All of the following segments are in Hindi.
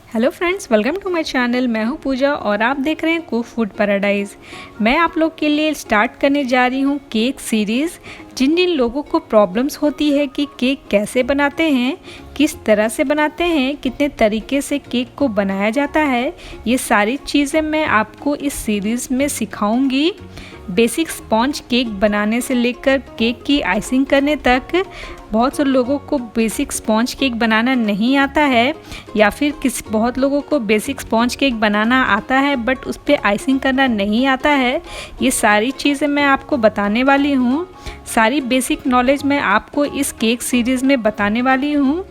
Hello friends, welcome to my channel. मैं हूं पूजा और आप देख रहे हैं कुक फूड पैराडाइज। मैं आप लोग के लिए स्टार्ट करने जा रही हूं केक सीरीज़। जिन जिन लोगों को प्रॉब्लम्स होती है कि केक कैसे बनाते हैं, किस तरह से बनाते हैं, कितने तरीके से केक को बनाया जाता है, ये सारी चीज़ें मैं आपको इस सीरीज़ में सिखाऊंगी। बेसिक स्पॉन्ज केक बनाने से लेकर केक की आइसिंग करने तक। बहुत से लोगों को बेसिक स्पॉन्ज केक बनाना नहीं आता है, या फिर बहुत लोगों को बेसिक स्पॉन्ज केक बनाना आता है बट उस पर आइसिंग करना नहीं आता है। ये सारी चीज़ें मैं आपको बताने वाली हूँ। सारी बेसिक नॉलेज मैं आपको इस केक सीरीज़ में बताने वाली हूँ।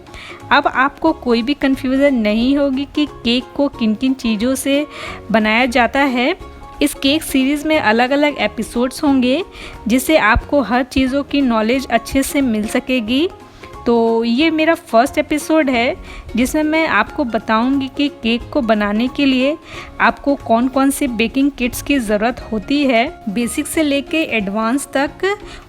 अब आपको कोई भी कन्फ्यूज़न नहीं होगी कि केक को किन किन चीज़ों से बनाया जाता है। इस केक सीरीज़ में अलग अलग एपिसोड्स होंगे जिससे आपको हर चीज़ों की नॉलेज अच्छे से मिल सकेगी। तो ये मेरा फर्स्ट एपिसोड है जिसमें मैं आपको बताऊंगी कि केक को बनाने के लिए आपको कौन कौन से बेकिंग किट्स की ज़रूरत होती है, बेसिक से लेके एडवांस तक।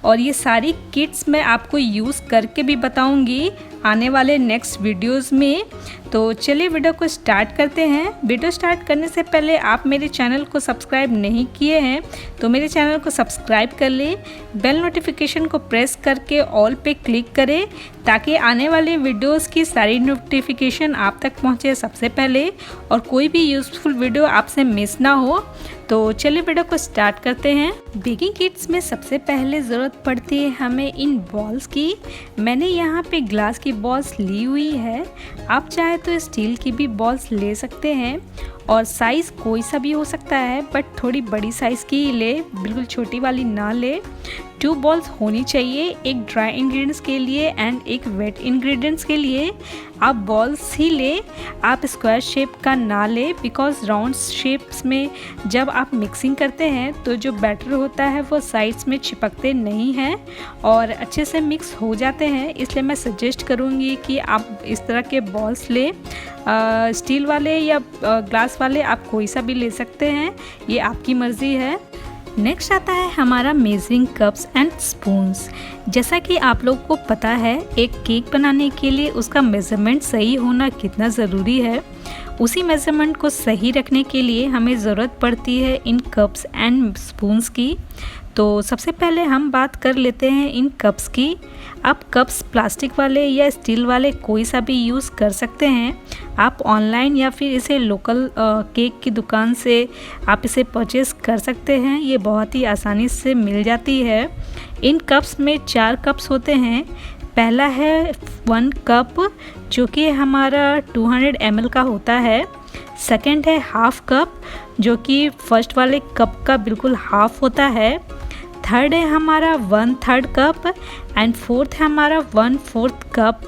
और ये सारी किट्स मैं आपको यूज़ करके भी बताऊंगी आने वाले नेक्स्ट वीडियोस में। तो चलिए वीडियो को स्टार्ट करते हैं। वीडियो स्टार्ट करने से पहले आप मेरे चैनल को सब्सक्राइब नहीं किए हैं तो मेरे चैनल को सब्सक्राइब कर लें, बेल नोटिफिकेशन को प्रेस करके ऑल पे क्लिक करें ताकि आने वाले वीडियोस की सारी नोटिफिकेशन आप तक पहुंचे सबसे पहले और कोई भी यूज़फुल वीडियो आपसे मिस ना हो। तो चलिए वीडियो को स्टार्ट करते हैं। बेकिंग किट्स में सबसे पहले ज़रूरत पड़ती है हमें इन बॉल्स की। मैंने यहाँ पे ग्लास की बॉल्स ली हुई है, आप चाहे तो स्टील की भी बॉल्स ले सकते हैं और साइज़ कोई सा भी हो सकता है बट थोड़ी बड़ी साइज़ की ही ले, बिल्कुल छोटी वाली ना ले। 2 बॉल्स होनी चाहिए, एक ड्राई इंग्रेडिएंट्स के लिए एंड एक वेट इंग्रेडिएंट्स के लिए। आप बॉल्स ही ले, आप स्क्वायर शेप का ना ले, बिकॉज राउंड शेप्स में जब आप मिक्सिंग करते हैं तो जो बैटर होता है वो साइड्स में चिपकते नहीं हैं और अच्छे से मिक्स हो जाते हैं। इसलिए मैं सजेस्ट करूँगी कि आप इस तरह के बॉल्स लें। स्टील वाले या ग्लास वाले आप कोई सा भी ले सकते हैं, ये आपकी मर्ज़ी है। नेक्स्ट आता है हमारा मेजरिंग कप्स एंड स्पून्स। जैसा कि आप लोग को पता है एक केक बनाने के लिए उसका मेज़रमेंट सही होना कितना ज़रूरी है। उसी मेज़रमेंट को सही रखने के लिए हमें ज़रूरत पड़ती है इन कप्स एंड स्पून्स की। तो सबसे पहले हम बात कर लेते हैं इन कप्स की। आप कप्स प्लास्टिक वाले या स्टील वाले कोई सा भी यूज़ कर सकते हैं। आप ऑनलाइन या फिर इसे लोकल केक की दुकान से आप इसे परचेज़ कर सकते हैं, ये बहुत ही आसानी से मिल जाती है। इन कप्स में 4 कप्स होते हैं। पहला है 1 कप जो कि हमारा 200 ml का होता है। सेकंड है हाफ कप जो कि फर्स्ट वाले कप का बिल्कुल हाफ होता है। थर्ड है हमारा 1/3 कप एंड फोर्थ है हमारा 1/4 कप।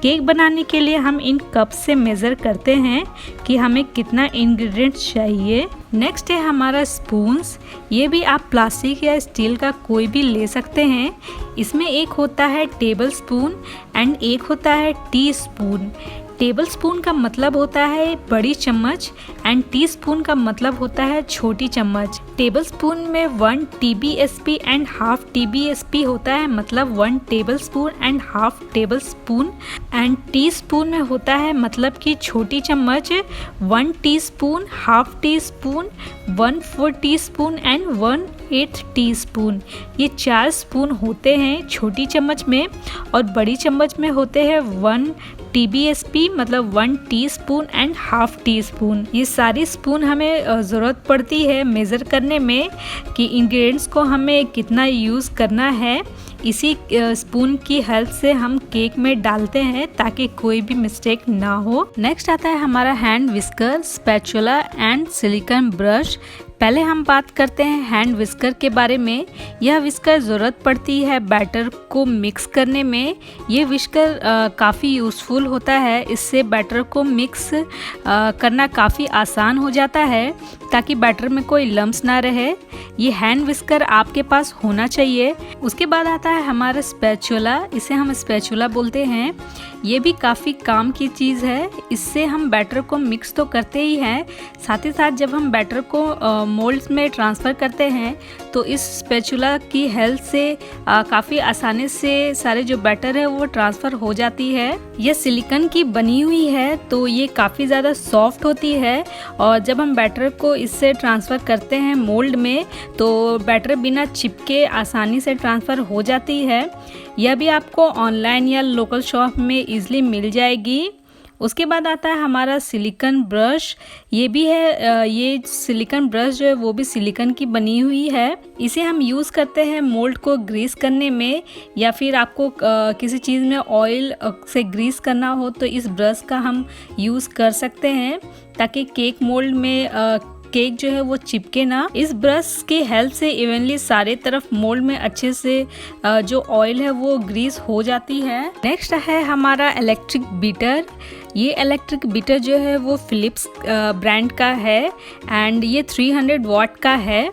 केक बनाने के लिए हम इन कप से मेज़र करते हैं कि हमें कितना इंग्रेडिएंट्स चाहिए। नेक्स्ट है हमारा स्पून्स। ये भी आप प्लास्टिक या स्टील का कोई भी ले सकते हैं। इसमें एक होता है टेबल स्पून एंड एक होता है टी स्पून। टेबल स्पून का मतलब होता है बड़ी चम्मच एंड टी स्पून का मतलब होता है छोटी चम्मच। टेबल स्पून में 1 TBSP एंड हाफ TBSP होता है, मतलब 1 table spoon and half table spoon. And tea spoon में होता है मतलब कि छोटी चम्मच 1 teaspoon, half tea spoon, 1/4 teaspoon and 1/8 teaspoon. ये 4 स्पून होते हैं छोटी चम्मच में और बड़ी चम्मच में होते हैं 1 TBSP मतलब 1 teaspoon and half tea spoon. ये सारी स्पून हमें ज़रूरत पड़ती है मेज़र करने में कि इंग्रेडिएंट्स को हमें कितना यूज़ करना है। इसी स्पून की हेल्प से हम केक में डालते हैं ताकि कोई भी मिस्टेक ना हो। नेक्स्ट आता है हमारा hand whisker, spatula and silicon brush. पहले हम बात करते हैं हैंड विस्कर के बारे में। यह विस्कर ज़रूरत पड़ती है बैटर को मिक्स करने में। ये विस्कर काफ़ी यूज़फुल होता है, इससे बैटर को मिक्स करना काफ़ी आसान हो जाता है ताकि बैटर में कोई लम्स ना रहे। ये हैंड विस्कर आपके पास होना चाहिए। उसके बाद आता है हमारा स्पैचुला, इसे हम स्पैचुला बोलते हैं। ये भी काफ़ी काम की चीज़ है, इससे हम बैटर को मिक्स तो करते ही हैं, साथ ही साथ जब हम बैटर को मोल्ड्स में ट्रांसफ़र करते हैं तो इस स्पैचुला की हेल्प से काफ़ी आसानी से सारे जो बैटर है वो ट्रांसफ़र हो जाती है। यह सिलिकॉन की बनी हुई है तो ये काफ़ी ज़्यादा सॉफ्ट होती है और जब हम बैटर को इससे ट्रांसफ़र करते हैं मोल्ड में तो बैटर बिना चिपके आसानी से ट्रांसफ़र हो जाती है। यह भी आपको ऑनलाइन या लोकल शॉप में ईज़िली मिल जाएगी। उसके बाद आता है हमारा सिलिकॉन ब्रश। ये भी है, ये सिलिकॉन ब्रश जो है वो भी सिलिकॉन की बनी हुई है। इसे हम यूज़ करते हैं मोल्ड को ग्रीस करने में, या फिर आपको किसी चीज़ में ऑयल से ग्रीस करना हो तो इस ब्रश का हम यूज़ कर सकते हैं ताकि केक मोल्ड में केक जो है वो चिपके ना। इस ब्रश की हेल्प से इवनली सारे तरफ मोल्ड में अच्छे से जो ऑयल है वो ग्रीस हो जाती है। नेक्स्ट है हमारा इलेक्ट्रिक बीटर। ये इलेक्ट्रिक बीटर जो है वो फिलिप्स ब्रांड का है एंड ये 300 वाट का है।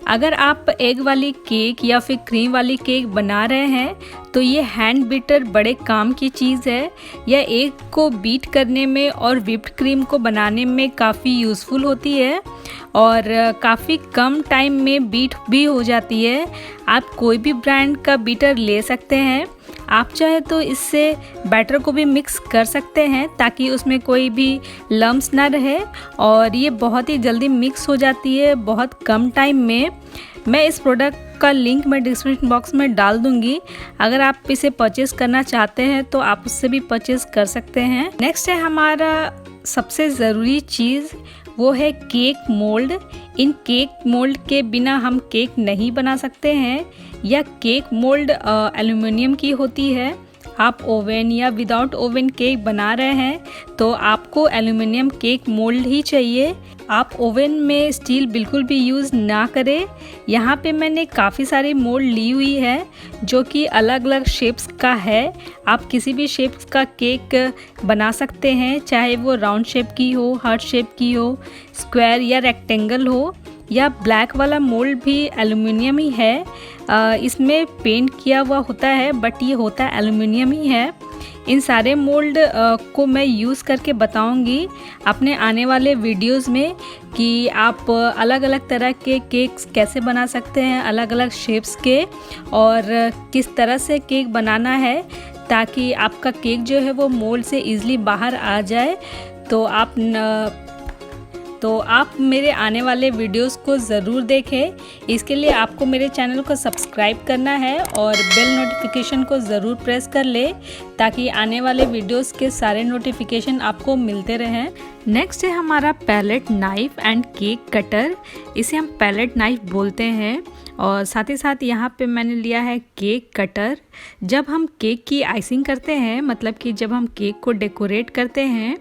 अगर आप एग वाली केक या फिर क्रीम वाली केक बना रहे हैं तो ये हैंड बीटर बड़े काम की चीज़ है। यह एग को बीट करने में और व्हिप्ड क्रीम को बनाने में काफ़ी यूज़फुल होती है और काफ़ी कम टाइम में बीट भी हो जाती है। आप कोई भी ब्रांड का बीटर ले सकते हैं। आप चाहे तो इससे बैटर को भी मिक्स कर सकते हैं ताकि उसमें कोई भी लम्स ना रहे और ये बहुत ही जल्दी मिक्स हो जाती है बहुत कम टाइम में। मैं इस प्रोडक्ट का लिंक मैं डिस्क्रिप्शन बॉक्स में डाल दूंगी। अगर आप इसे परचेज़ करना चाहते हैं तो आप उससे भी परचेज़ कर सकते हैं। नेक्स्ट है हमारा सबसे ज़रूरी चीज़, वो है केक मोल्ड। इन केक मोल्ड के बिना हम केक नहीं बना सकते हैं। यह केक मोल्ड एल्युमिनियम की होती है। आप ओवन या विदाउट ओवन केक बना रहे हैं तो आपको एल्युमिनियम केक मोल्ड ही चाहिए। आप ओवन में स्टील बिल्कुल भी यूज़ ना करें। यहाँ पे मैंने काफ़ी सारी मोल्ड ली हुई है जो कि अलग अलग शेप्स का है। आप किसी भी शेप्स का केक बना सकते हैं, चाहे वो राउंड शेप की हो, हार्ट शेप की हो, स्क्वायर या रेक्टेंगल हो। या ब्लैक वाला मोल्ड भी एल्युमिनियम ही है। इसमें पेंट किया हुआ होता है बट ये होता एल्युमिनियम ही है। इन सारे मोल्ड को मैं यूज़ करके बताऊंगी अपने आने वाले वीडियोस में कि आप अलग अलग तरह के केक्स कैसे बना सकते हैं, अलग अलग शेप्स के, और किस तरह से केक बनाना है ताकि आपका केक जो है वो मोल्ड से ईज़िली बाहर आ जाए। तो आप मेरे आने वाले वीडियोस को ज़रूर देखें। इसके लिए आपको मेरे चैनल को सब्सक्राइब करना है और बेल नोटिफिकेशन को ज़रूर प्रेस कर ले ताकि आने वाले वीडियोस के सारे नोटिफिकेशन आपको मिलते रहें। नेक्स्ट है हमारा palette knife and cake cutter. इसे हम पैलेट नाइफ बोलते हैं और साथ ही साथ यहाँ पे मैंने लिया है केक कटर। जब हम केक की आइसिंग करते हैं, मतलब कि जब हम केक को डेकोरेट करते हैं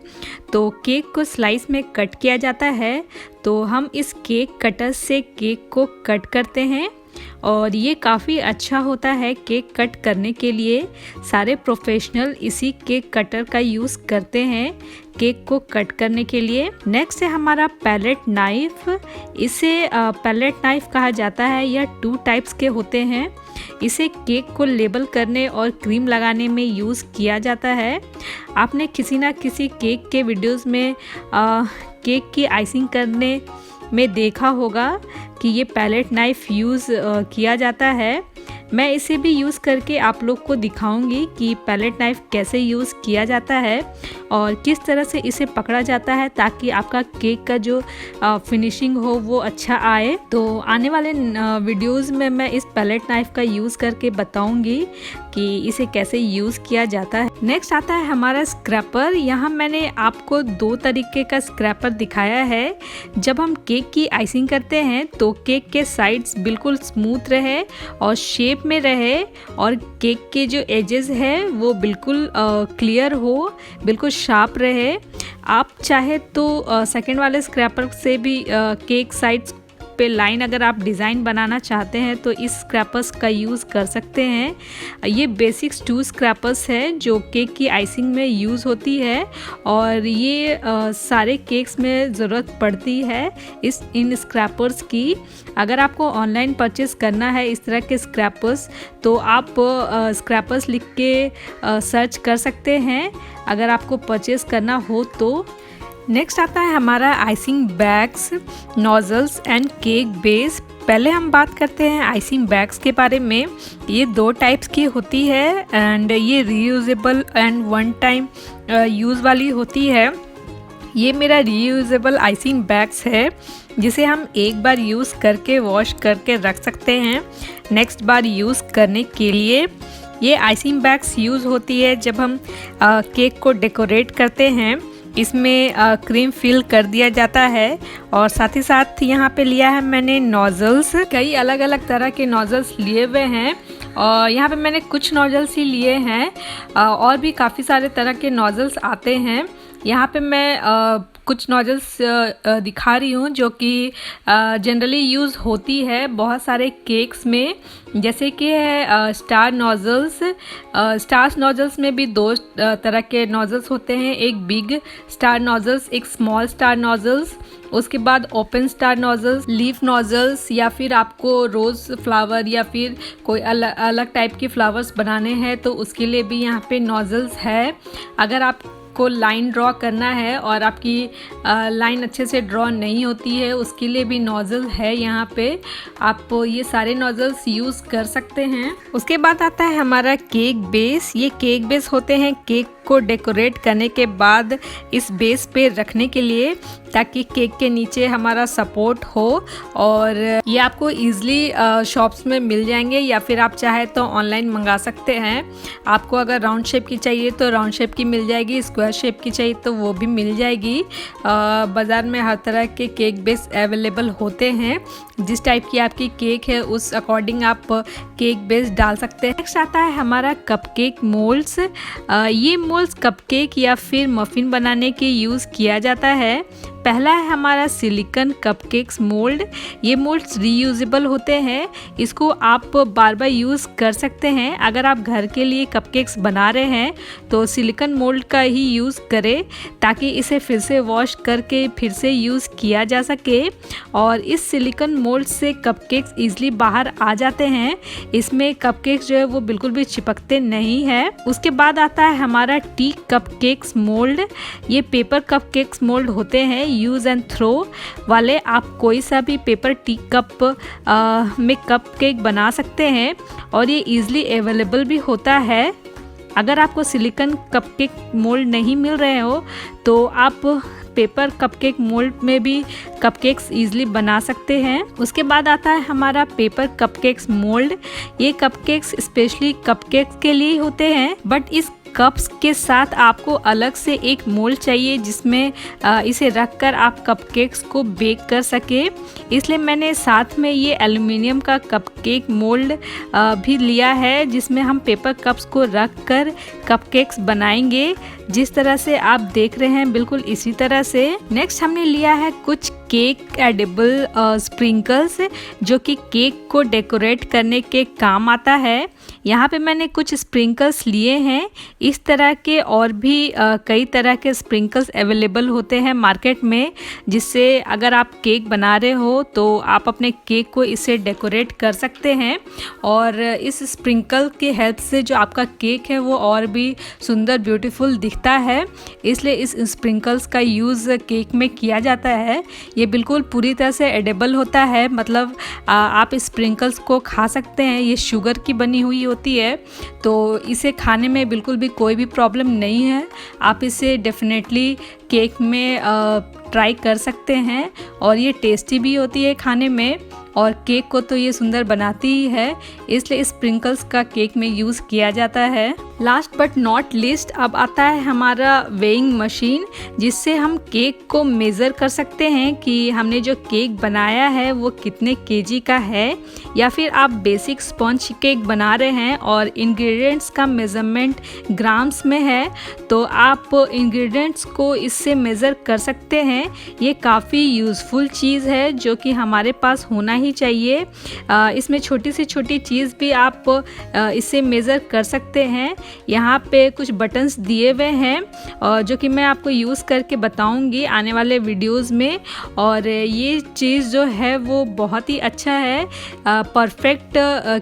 तो केक को स्लाइस में कट किया जाता है, तो हम इस केक कटर से केक को कट करते हैं और ये काफ़ी अच्छा होता है केक कट करने के लिए। सारे प्रोफेशनल इसी केक कटर का यूज़ करते हैं केक को कट करने के लिए। नेक्स्ट है हमारा पैलेट नाइफ। इसे पैलेट नाइफ कहा जाता है। यह 2 टाइप्स के होते हैं। इसे केक को लेबल करने और क्रीम लगाने में यूज़ किया जाता है। आपने किसी ना किसी केक के वीडियोस में केक की आइसिंग करने में देखा होगा कि ये पैलेट नाइफ यूज़ किया जाता है। मैं इसे भी यूज़ करके आप लोग को दिखाऊंगी कि पैलेट नाइफ कैसे यूज़ किया जाता है और किस तरह से इसे पकड़ा जाता है ताकि आपका केक का जो फिनिशिंग हो वो अच्छा आए। तो आने वाले वीडियोस में मैं इस पैलेट नाइफ का यूज़ करके बताऊंगी कि इसे कैसे यूज़ किया जाता है। नेक्स्ट आता है हमारा स्क्रैपर। यहाँ मैंने आपको 2 तरीके का स्क्रैपर दिखाया है। जब हम केक की आइसिंग करते हैं तो केक के साइड्स बिल्कुल स्मूथ रहे और शेप में रहे और केक के जो एजेस है वो बिल्कुल क्लियर हो, बिल्कुल शार्प रहे। आप चाहे तो सेकंड वाले स्क्रैपर से भी केक साइड्स पे लाइन अगर आप डिज़ाइन बनाना चाहते हैं तो इस स्क्रैपर्स का यूज़ कर सकते हैं। ये बेसिक्स 2 स्क्रैपर्स है जो केक की आइसिंग में यूज़ होती है और ये सारे केक्स में ज़रूरत पड़ती है इन स्क्रैपर्स की। अगर आपको ऑनलाइन परचेस करना है इस तरह के स्क्रैपर्स तो आप स्क्रैपर्स लिख के सर्च कर सकते हैं अगर आपको परचेस करना हो तो। नेक्स्ट आता है हमारा icing bags, nozzles and cake base. पहले हम बात करते हैं आइसिंग बैग्स के बारे में। ये 2 टाइप्स की होती है एंड ये reusable and one time use वाली होती है। ये मेरा रीयूजेबल आइसिंग बैग्स है जिसे हम एक बार यूज़ करके वॉश करके रख सकते हैं नेक्स्ट बार यूज़ करने के लिए। ये आइसिंग बैग्स यूज़ होती है जब हम केक को डेकोरेट करते हैं। इसमें क्रीम फिल कर दिया जाता है और साथ ही साथ यहाँ पे लिया है मैंने नोज़ल्स। कई अलग अलग तरह के नोज़ल्स लिए हुए हैं और यहाँ पे मैंने कुछ नोज़ल्स ही लिए हैं और भी काफ़ी सारे तरह के नोज़ल्स आते हैं। यहाँ पे मैं कुछ नोज़ल्स दिखा रही हूँ जो कि जनरली यूज़ होती है बहुत सारे केक्स में, जैसे कि है स्टार नोज़ल्स। स्टार नोज़ल्स में भी 2 तरह के नोज़ल्स होते हैं, एक बिग स्टार नोज़ल्स, एक स्मॉल स्टार नोज़ल्स। उसके बाद open star nozzles, leaf nozzles, या फिर आपको रोज़ फ्लावर या फिर कोई अलग टाइप के फ्लावर्स बनाने हैं तो उसके लिए भी यहाँ पे नोज़ल्स है। अगर आप को लाइन ड्रॉ करना है और आपकी लाइन अच्छे से ड्रॉ नहीं होती है उसके लिए भी नोज़ल है। यहाँ पे आप ये सारे नोज़ल्स यूज़ कर सकते हैं। उसके बाद आता है हमारा केक बेस। ये केक बेस होते हैं केक को डेकोरेट करने के बाद इस बेस पे रखने के लिए, ताकि केक के नीचे हमारा सपोर्ट हो। और ये आपको ईज़िली शॉप्स में मिल जाएंगे या फिर आप चाहे तो ऑनलाइन मंगा सकते हैं। आपको अगर राउंड शेप की चाहिए तो राउंड शेप की मिल जाएगी, स्क्वायर शेप की चाहिए तो वो भी मिल जाएगी। बाज़ार में हर तरह के केक बेस अवेलेबल होते हैं। जिस टाइप की आपकी केक है उस अकॉर्डिंग आप केक बेस डाल सकते हैं। नेक्स्ट आता है हमारा कपकेक मोल्ड्स। ये मोल्ड्स कपकेक या फिर मफ़िन बनाने के यूज़ किया जाता है। पहला है हमारा सिलिकॉन कपकेक्स मोल्ड। ये मोल्ड्स रीयूजेबल होते हैं, इसको आप बार बार यूज़ कर सकते हैं। अगर आप घर के लिए कपकेक्स बना रहे हैं तो सिलिकॉन मोल्ड का ही यूज़ करें ताकि इसे फिर से वॉश करके फिर से यूज़ किया जा सके। और इस सिलिकॉन मोल्ड से कपकेक्स ईजिली बाहर आ जाते हैं। इसमें कपकेक्स जो है वो बिल्कुल भी चिपकते नहीं है। उसके बाद आता है हमारा टी कपकेक्स मोल्ड। ये पेपर कपकेक्स मोल्ड होते हैं यूज़ एंड थ्रो वाले। आप कोई सा भी पेपर टी कप में कप केक बना सकते हैं और ये ईज़िली अवेलेबल भी होता है। अगर आपको सिलिकॉन कपकेक मोल्ड नहीं मिल रहे हो तो आप पेपर कपकेक मोल्ड में भी कपकेक्स ईजिली बना सकते हैं। उसके बाद आता है हमारा पेपर कपकेक्स मोल्ड। ये कपकेक्स स्पेशली कपकेक्स के लिए होते हैं, बट इस कप्स के साथ आपको अलग से एक मोल्ड चाहिए जिसमें इसे रखकर आप कपकेक्स को बेक कर सके। इसलिए मैंने साथ में ये एल्युमिनियम का कपकेक मोल्ड भी लिया है जिसमें हम पेपर कप्स को रखकर कपकेक्स बनाएंगे। जिस तरह से आप देख रहे हैं बिल्कुल इसी तरह से। नेक्स्ट हमने लिया है कुछ केक एडिबल स्प्रिंकल्स जो कि केक को डेकोरेट करने के काम आता है। यहाँ पे मैंने कुछ स्प्रिंकल्स लिए हैं। इस तरह के और भी कई तरह के स्प्रिंकल्स अवेलेबल होते हैं मार्केट में, जिससे अगर आप केक बना रहे हो तो आप अपने केक को इससे डेकोरेट कर सकते हैं। और इस स्प्रिंकल के हेल्प से जो आपका केक है वो और भी सुंदर ब्यूटीफुल दिखता है। इसलिए इस स्प्रिंकल्स का यूज़ केक में किया जाता है। ये बिल्कुल पूरी तरह से एडिबल होता है, मतलब आप स्प्रिंकल्स को खा सकते हैं। ये शुगर की बनी हुई होती है तो इसे खाने में बिल्कुल भी कोई भी प्रॉब्लम नहीं है। आप इसे डेफिनेटली केक में ट्राई कर सकते हैं और ये टेस्टी भी होती है खाने में और केक को तो ये सुंदर बनाती ही है, इसलिए स्प्रिंकल्स का केक में यूज़ किया जाता है। लास्ट बट नॉट लिस्ट अब आता है हमारा वेइंग मशीन, जिससे हम केक को मेज़र कर सकते हैं कि हमने जो केक बनाया है वो कितने केजी का है। या फिर आप बेसिक स्पॉन्ज केक बना रहे हैं और इंग्रेडिएंट्स का मेज़रमेंट ग्राम्स में है तो आप इंग्रेडिएंट्स को इससे मेज़र कर सकते हैं। ये काफ़ी यूज़फुल चीज़ है जो कि हमारे पास होना ही चाहिए। इसमें छोटी से छोटी चीज़ भी आप इससे मेज़र कर सकते हैं। यहाँ पे कुछ बटन्स दिए हुए हैं जो कि मैं आपको यूज़ करके बताऊंगी आने वाले वीडियोस में। और ये चीज़ जो है वो बहुत ही अच्छा है, परफेक्ट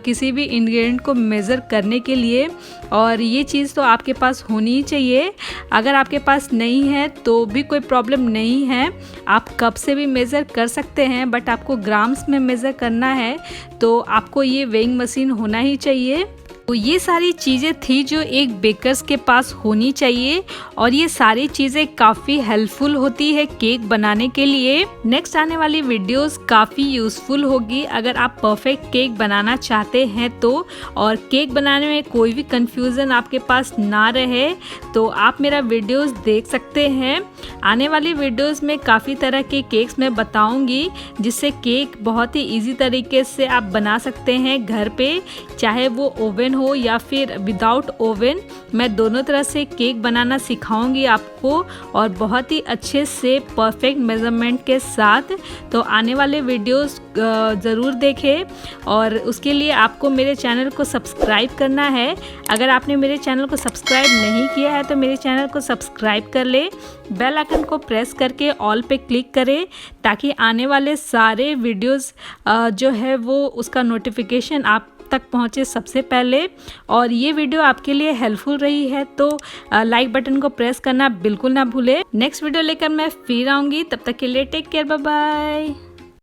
किसी भी इंग्रेडिएंट को मेज़र करने के लिए। और ये चीज़ तो आपके पास होनी ही चाहिए। अगर आपके पास नहीं है तो भी कोई प्रॉब्लम नहीं है, आप कप से भी मेज़र कर सकते हैं, बट आपको ग्राम्स में मेज़र करना है तो आपको ये वेइंग मशीन होना ही चाहिए। तो ये सारी चीज़ें थी जो एक बेकर्स के पास होनी चाहिए और ये सारी चीज़ें काफ़ी हेल्पफुल होती है केक बनाने के लिए। नेक्स्ट आने वाली वीडियोस काफ़ी यूज़फुल होगी अगर आप परफेक्ट केक बनाना चाहते हैं तो, और केक बनाने में कोई भी कंफ्यूजन आपके पास ना रहे तो आप मेरा वीडियोस देख सकते हैं। आने वाली वीडियोस में काफ़ी तरह के केक्स मैं बताऊंगी जिससे केक बहुत ही इजी तरीके से आप बना सकते हैं घर पे, चाहे वो ओवन हो या फिर विदाउट ओवन। मैं दोनों तरह से केक बनाना सिखाऊंगी आपको और बहुत ही अच्छे से परफेक्ट मेजरमेंट के साथ। तो आने वाले वीडियोस ज़रूर देखें और उसके लिए आपको मेरे चैनल को सब्सक्राइब करना है। अगर आपने मेरे चैनल को सब्सक्राइब नहीं किया है तो मेरे चैनल को सब्सक्राइब कर ले, बेल आइकन को प्रेस करके ऑल पे क्लिक करें ताकि आने वाले सारे वीडियोस जो है वो उसका नोटिफिकेशन आप तक पहुंचे सबसे पहले। और ये वीडियो आपके लिए हेल्पफुल रही है तो लाइक बटन को प्रेस करना बिल्कुल ना भूले। नेक्स्ट वीडियो लेकर मैं फिर आऊँगी, तब तक के लिए टेक केयर, बाय बाय।